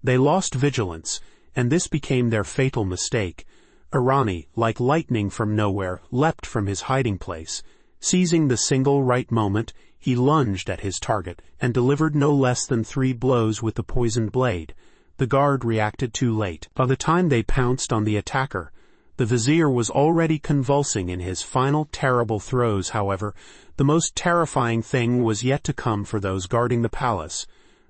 They lost vigilance, and this became their fatal mistake. Arani, like lightning from nowhere, leapt from his hiding place. Seizing the single right moment, he lunged at his target and delivered no less than 3 blows with the poisoned blade. The guard reacted too late. By the time they pounced on the attacker, the vizier was already convulsing in his final terrible throes. However, the most terrifying thing was yet to come for those guarding the palace.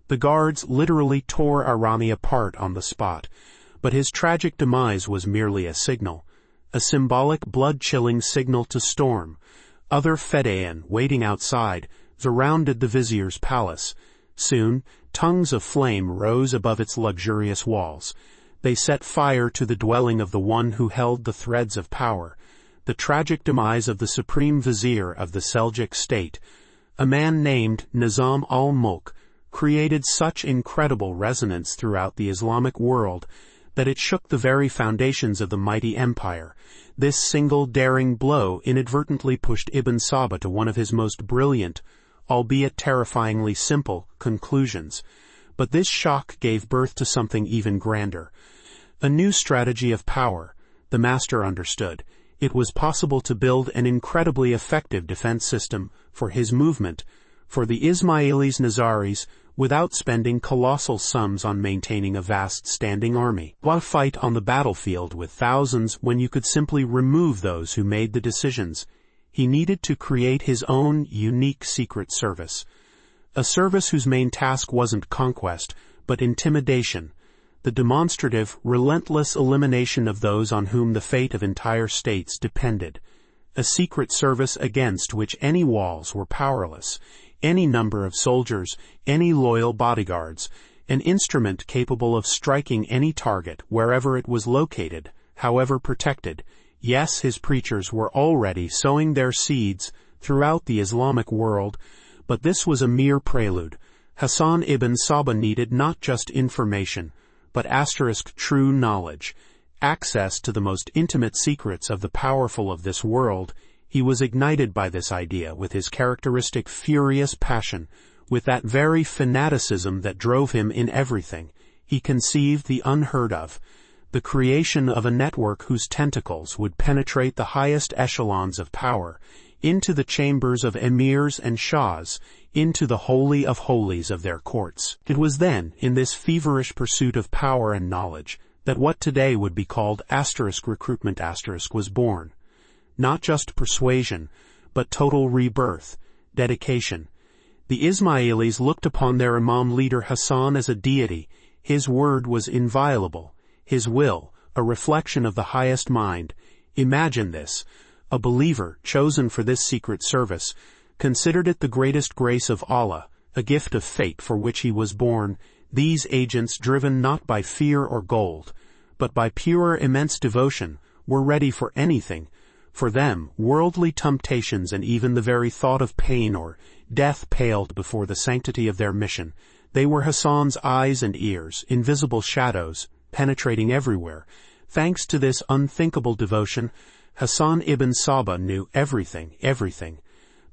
The guards literally tore Arami apart on the spot, but his tragic demise was merely a signal, a symbolic blood-chilling signal to storm. Other Fedayeen, waiting outside, surrounded the vizier's palace. Soon, tongues of flame rose above its luxurious walls. They set fire to the dwelling of the one who held the threads of power. The tragic demise of the supreme vizier of the Seljuk state, a man named Nizam al-Mulk, created such incredible resonance throughout the Islamic world that it shook the very foundations of the mighty empire. This single daring blow inadvertently pushed Ibn Sabbah to one of his most brilliant, albeit terrifyingly simple, conclusions. But this shock gave birth to something even grander. A new strategy of power. The master understood. It was possible to build an incredibly effective defense system for his movement, for the Ismailis Nazaris, without spending colossal sums on maintaining a vast standing army. Why fight on the battlefield with thousands when you could simply remove those who made the decisions? He needed to create his own unique secret service. A service whose main task wasn't conquest, but intimidation. The demonstrative, relentless elimination of those on whom the fate of entire states depended. A secret service against which any walls were powerless. Any number of soldiers, any loyal bodyguards, an instrument capable of striking any target wherever it was located, however protected. Yes, his preachers were already sowing their seeds throughout the Islamic world, but this was a mere prelude. Hassan ibn Sabbah needed not just information, but true knowledge, access to the most intimate secrets of the powerful of this world. He was ignited by this idea with his characteristic furious passion, with that very fanaticism that drove him in everything. He conceived the unheard of, the creation of a network whose tentacles would penetrate the highest echelons of power, into the chambers of emirs and shahs, into the holy of holies of their courts. It was then, in this feverish pursuit of power and knowledge, that what today would be called recruitment was born. Not just persuasion, but total rebirth, dedication. The Ismailis looked upon their imam leader Hassan as a deity. His word was inviolable, his will, a reflection of the highest mind. Imagine this. A believer, chosen for this secret service, considered it the greatest grace of Allah, a gift of fate for which he was born. These agents, driven not by fear or gold, but by pure immense devotion, were ready for anything. For them, worldly temptations and even the very thought of pain or death paled before the sanctity of their mission. They were Hassan's eyes and ears, invisible shadows, penetrating everywhere. Thanks to this unthinkable devotion, Hassan ibn Sabbah knew everything.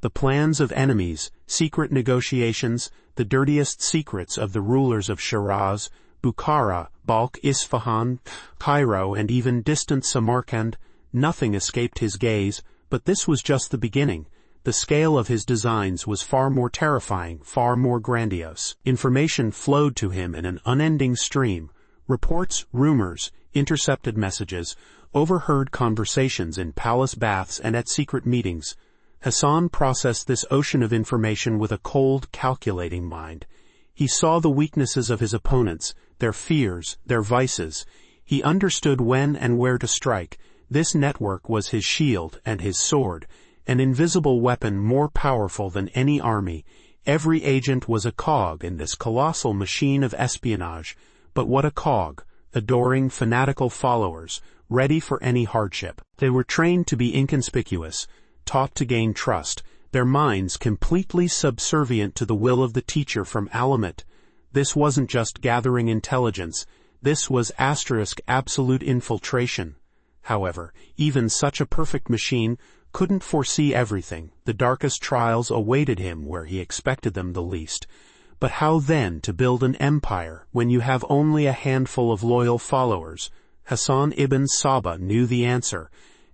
The plans of enemies, secret negotiations, the dirtiest secrets of the rulers of Shiraz, Bukhara, Balkh, Isfahan, Cairo, and even distant Samarkand. Nothing escaped his gaze, but this was just the beginning. The scale of his designs was far more terrifying, far more grandiose. Information flowed to him in an unending stream. Reports, rumors, intercepted messages, overheard conversations in palace baths and at secret meetings. Hassan processed this ocean of information with a cold, calculating mind. He saw the weaknesses of his opponents, their fears, their vices. He understood when and where to strike. This network was his shield and his sword, an invisible weapon more powerful than any army. Every agent was a cog in this colossal machine of espionage. But what a cog! Adoring, fanatical followers, ready for any hardship. They were trained to be inconspicuous, taught to gain trust, their minds completely subservient to the will of the teacher from Alamut. This wasn't just gathering intelligence. This was absolute infiltration. However, even such a perfect machine couldn't foresee everything. The darkest trials awaited him where he expected them the least. But how then to build an empire when you have only a handful of loyal followers? Hassan ibn Sabbah knew the answer.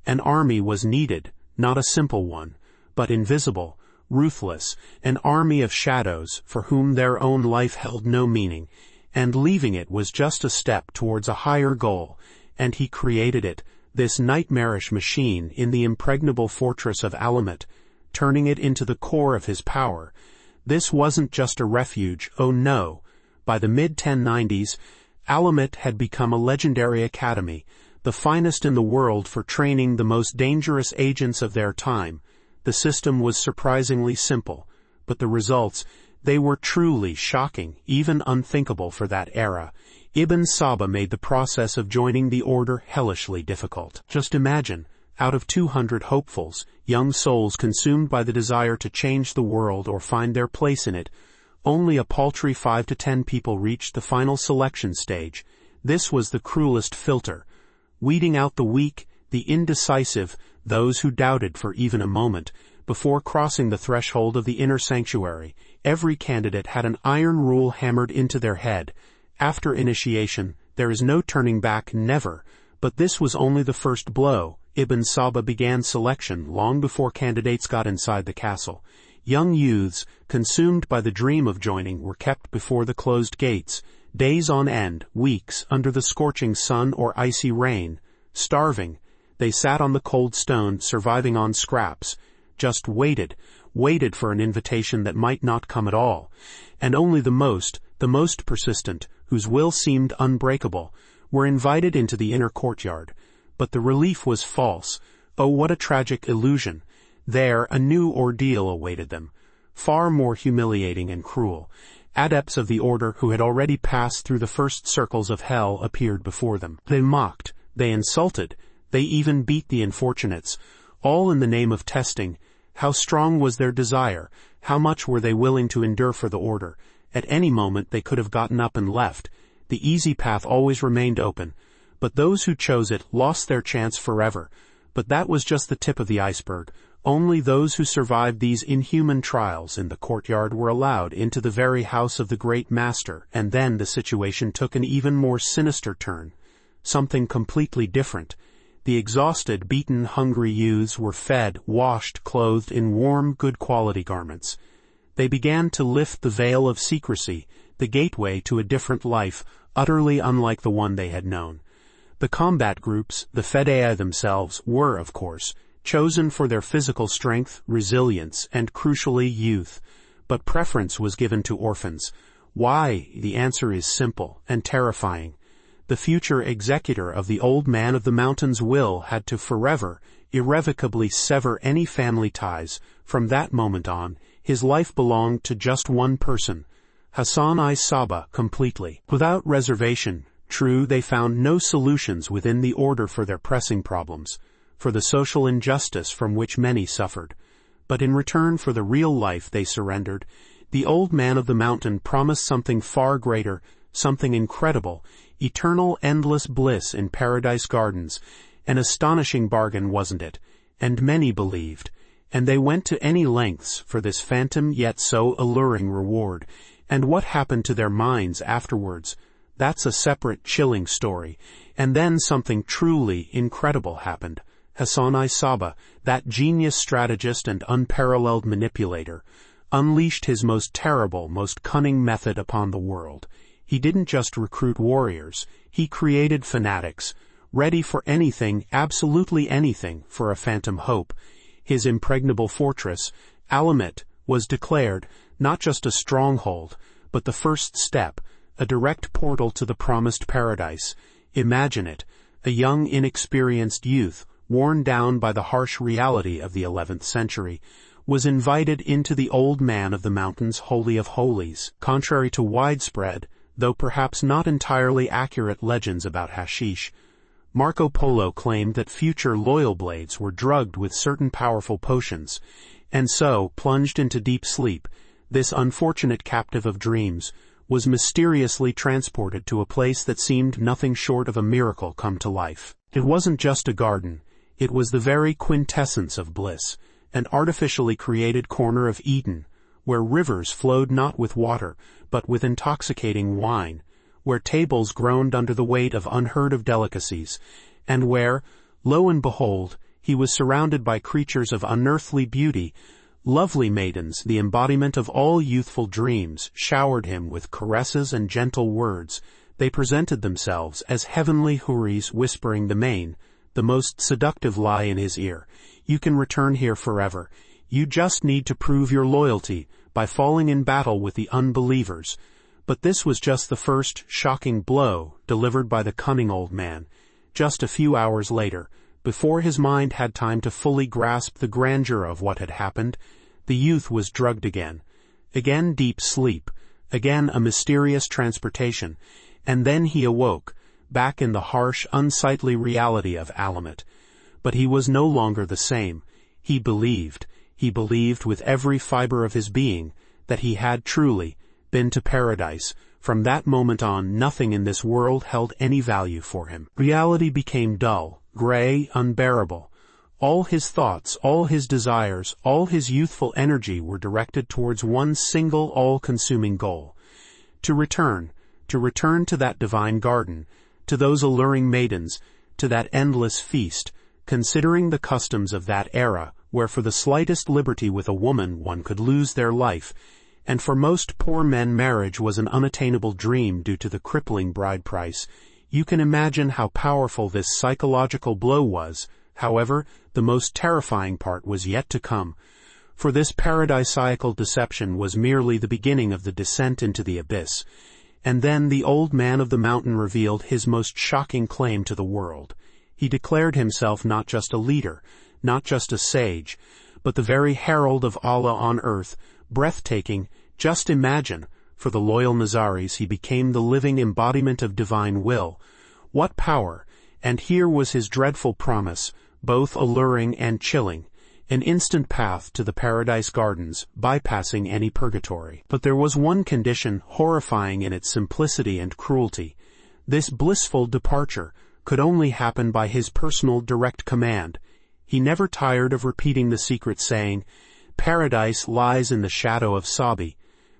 An army was needed, not a simple one, but invisible, ruthless, an army of shadows for whom their own life held no meaning, and leaving it was just a step towards a higher goal, and he created it, this nightmarish machine, in the impregnable fortress of Alamut, turning it into the core of his power. This wasn't just a refuge, oh no, By the mid-1090s, Alamut had become a legendary academy, the finest in the world for training the most dangerous agents of their time. The system was surprisingly simple, but the results, they were truly shocking, even unthinkable for that era. Ibn Sabbah made the process of joining the order hellishly difficult. Just imagine, out of 200 hopefuls, young souls consumed by the desire to change the world or find their place in it, only a paltry 5 to 10 people reached the final selection stage. This was the cruelest filter, weeding out the weak, the indecisive, those who doubted for even a moment. Before crossing the threshold of the inner sanctuary, every candidate had an iron rule hammered into their head. After initiation, there is no turning back, never. But this was only the first blow. Ibn Sabbah began selection long before candidates got inside the castle. Young youths, consumed by the dream of joining, were kept before the closed gates, days on end, weeks, under the scorching sun or icy rain. Starving, they sat on the cold stone, surviving on scraps. Just waited for an invitation that might not come at all. And only the most persistent, whose will seemed unbreakable, were invited into the inner courtyard. But the relief was false. Oh, what a tragic illusion! There, a new ordeal awaited them, far more humiliating and cruel. Adepts of the order who had already passed through the first circles of hell appeared before them. They mocked, they insulted, they even beat the unfortunates, all in the name of testing. How strong was their desire? How much were they willing to endure for the order? At any moment they could have gotten up and left. The easy path always remained open, but those who chose it lost their chance forever. But that was just the tip of the iceberg. Only those who survived these inhuman trials in the courtyard were allowed into the very house of the great master, and then the situation took an even more sinister turn. Something completely different. The exhausted, beaten, hungry youths were fed, washed, clothed in warm, good-quality garments. They began to lift the veil of secrecy, the gateway to a different life, utterly unlike the one they had known. The combat groups, the Fedaya themselves, were, of course, chosen for their physical strength, resilience, and crucially youth. But preference was given to orphans. Why? The answer is simple and terrifying. The future executor of the old man of the mountain's will had to forever, irrevocably sever any family ties. From that moment on, his life belonged to just one person, Hassan-i Sabbah, completely. Without reservation, true, they found no solutions within the order for their pressing problems, for the social injustice from which many suffered. But in return for the real life they surrendered, the old man of the mountain promised something far greater, something incredible, eternal, endless bliss in paradise gardens. An astonishing bargain, wasn't it? And many believed, and they went to any lengths for this phantom yet so alluring reward. And what happened to their minds afterwards? That's a separate, chilling story. And then something truly incredible happened. Hassan-i Sabbah, that genius strategist and unparalleled manipulator, unleashed his most terrible, most cunning method upon the world. He didn't just recruit warriors, he created fanatics, ready for anything, absolutely anything, for a phantom hope. His impregnable fortress, Alamut, was declared not just a stronghold, but the first step, a direct portal to the promised paradise. Imagine it, a young, inexperienced youth, worn down by the harsh reality of the 11th century, was invited into the old man of the mountain's holy of holies. Contrary to widespread, though perhaps not entirely accurate legends about hashish, Marco Polo claimed that future loyal blades were drugged with certain powerful potions, and so, plunged into deep sleep, this unfortunate captive of dreams was mysteriously transported to a place that seemed nothing short of a miracle come to life. It wasn't just a garden, it was the very quintessence of bliss, an artificially created corner of Eden, where rivers flowed not with water, but with intoxicating wine, where tables groaned under the weight of unheard-of delicacies, and where, lo and behold, he was surrounded by creatures of unearthly beauty. Lovely maidens, the embodiment of all youthful dreams, showered him with caresses and gentle words. They presented themselves as heavenly houris whispering the most seductive lie in his ear. You can return here forever. You just need to prove your loyalty by falling in battle with the unbelievers. But this was just the first shocking blow delivered by the cunning old man. Just a few hours later, before his mind had time to fully grasp the grandeur of what had happened, the youth was drugged again. Again deep sleep, again a mysterious transportation, and then he awoke, back in the harsh, unsightly reality of Alamut. But he was no longer the same. He believed with every fiber of his being, that he had truly been to paradise. From that moment on, nothing in this world held any value for him. Reality became dull, gray, unbearable. All his thoughts, all his desires, all his youthful energy were directed towards one single all-consuming goal: to return to that divine garden, to those alluring maidens, to that endless feast, considering the customs of that era, where for the slightest liberty with a woman one could lose their life, and for most poor men marriage was an unattainable dream due to the crippling bride price. You can imagine how powerful this psychological blow was. However, the most terrifying part was yet to come, for this paradisiacal deception was merely the beginning of the descent into the abyss. And then the old man of the mountain revealed his most shocking claim to the world. He declared himself not just a leader, not just a sage, but the very herald of Allah on earth. Breathtaking, just imagine. For the loyal Nazaris he became the living embodiment of divine will. What power! And here was his dreadful promise, both alluring and chilling: an instant path to the paradise gardens, bypassing any purgatory. But there was one condition, horrifying in its simplicity and cruelty. This blissful departure could only happen by his personal direct command. He never tired of repeating the secret saying, "Paradise lies in the shadow of Sabbah,"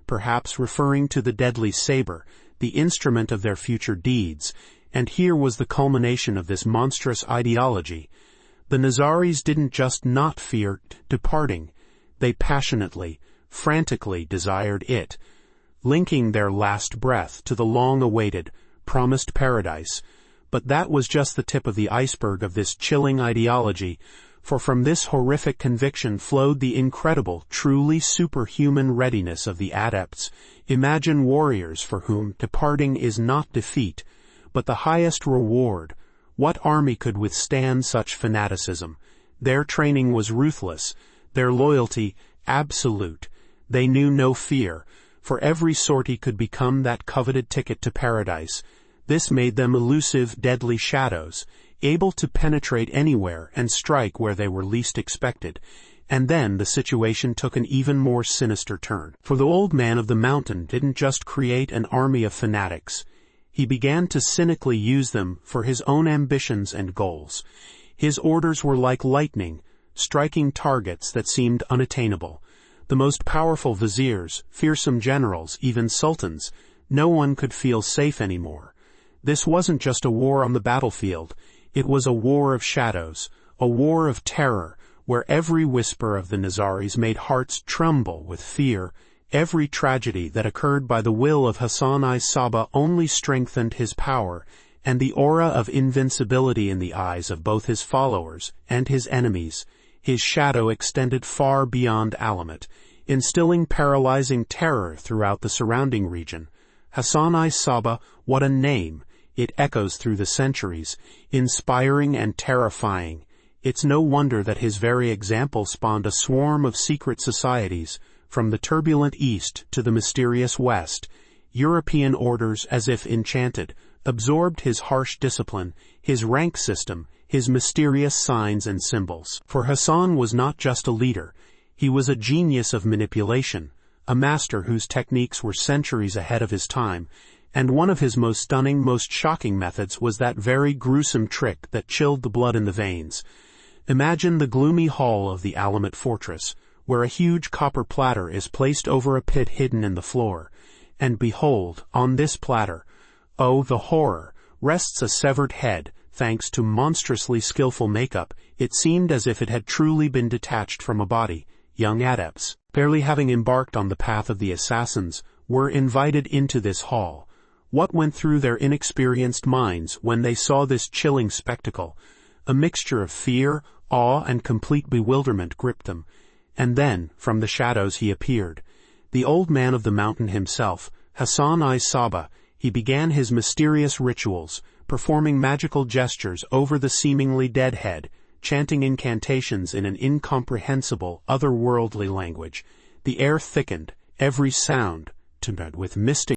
perhaps referring to the deadly saber, the instrument of their future deeds. And here was the culmination of this monstrous ideology. The Nazaris didn't just not fear departing, they passionately, frantically desired it, linking their last breath to the long-awaited, promised paradise. But that was just the tip of the iceberg of this chilling ideology, for from this horrific conviction flowed the incredible, truly superhuman readiness of the adepts. Imagine warriors for whom departing is not defeat, but the highest reward. What army could withstand such fanaticism? Their training was ruthless, their loyalty absolute. They knew no fear, for every sortie could become that coveted ticket to paradise. This made them elusive, deadly shadows, able to penetrate anywhere and strike where they were least expected. And then the situation took an even more sinister turn. For the old man of the mountain didn't just create an army of fanatics. He began to cynically use them for his own ambitions and goals. His orders were like lightning, striking targets that seemed unattainable. The most powerful viziers, fearsome generals, even sultans, no one could feel safe anymore. This wasn't just a war on the battlefield. It was a war of shadows, a war of terror, where every whisper of the Nazaris made hearts tremble with fear. Every tragedy that occurred by the will of Hassan-i Sabbah only strengthened his power, and the aura of invincibility in the eyes of both his followers and his enemies. His shadow extended far beyond Alamut, instilling paralyzing terror throughout the surrounding region. Hassan-i Sabbah, what a name! It echoes through the centuries, inspiring and terrifying. It's no wonder that his very example spawned a swarm of secret societies, from the turbulent East to the mysterious West. European orders, as if enchanted, absorbed his harsh discipline, his rank system, his mysterious signs and symbols. For Hassan was not just a leader, he was a genius of manipulation, a master whose techniques were centuries ahead of his time. And one of his most stunning, most shocking methods was that very gruesome trick that chilled the blood in the veins. Imagine the gloomy hall of the Alamut fortress, where a huge copper platter is placed over a pit hidden in the floor. And behold, on this platter, oh the horror, rests a severed head. Thanks to monstrously skillful makeup, it seemed as if it had truly been detached from a body. Young adepts, barely having embarked on the path of the assassins, were invited into this hall. What went through their inexperienced minds when they saw this chilling spectacle? A mixture of fear, awe, and complete bewilderment gripped them. And then, from the shadows he appeared, the old man of the mountain himself, Hassan-i Sabbah, he began his mysterious rituals, performing magical gestures over the seemingly dead head, chanting incantations in an incomprehensible, otherworldly language. The air thickened, every sound, with mystic